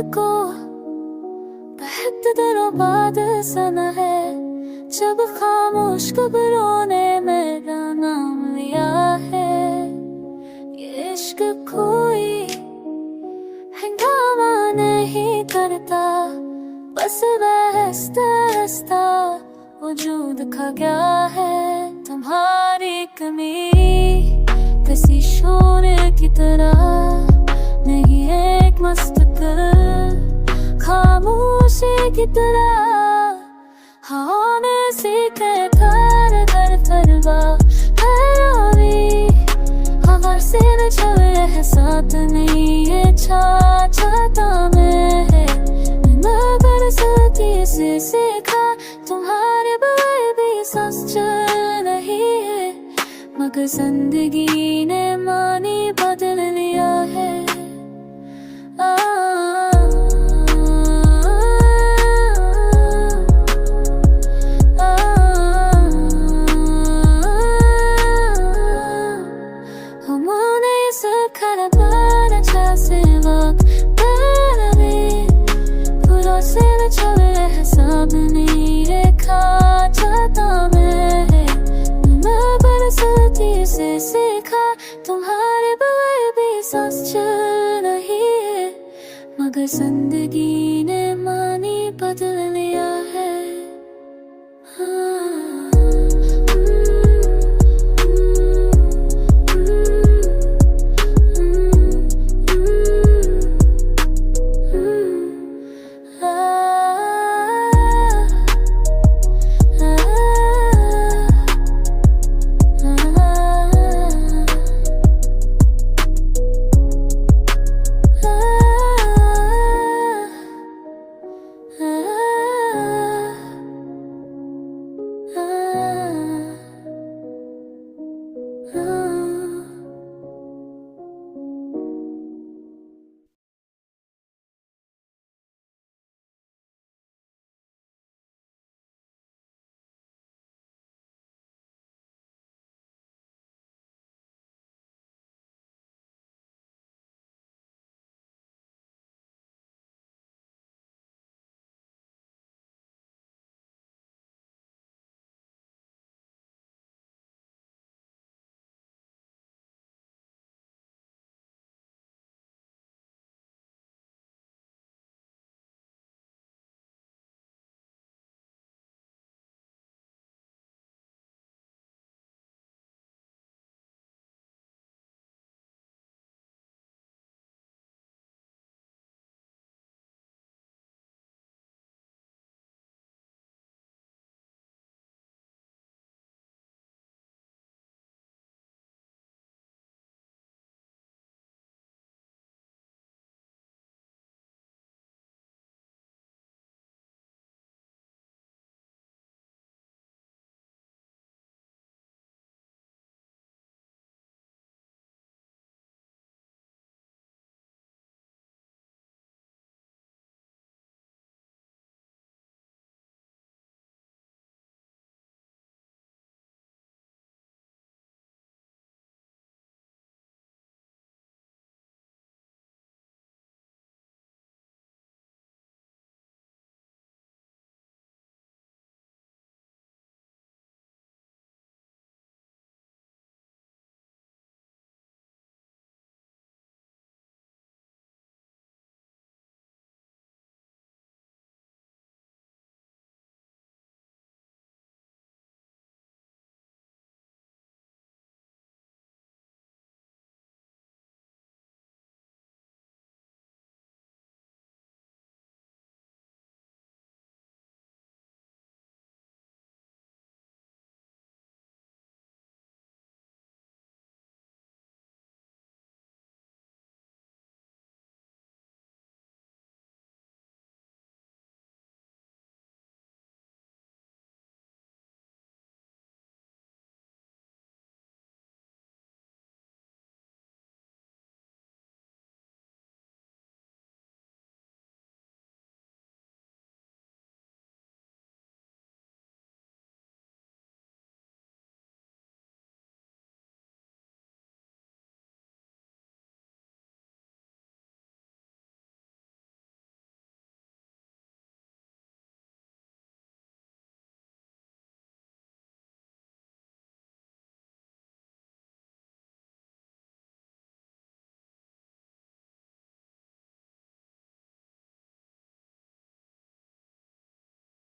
को बहुत दिनों बाद सुना है, जब खामोश कब्रों ने मेरा नाम लिया है। ये इश्क कोई हंगामा नहीं करता, बस बहसता हंसता वजूद खा गया है। तुम्हारी कमी किसी शोर की तरह नहीं, एक मुस्तकिल खामोशी की तरह हाँ में सीखे घर घर फरवा भी हवा से न चले है साथ नहीं, ये चाहता मैं है मगर सती से सीखा तुम्हारे बगैर भी सांस चल रही है, मगर जिंदगी ने मानी बदल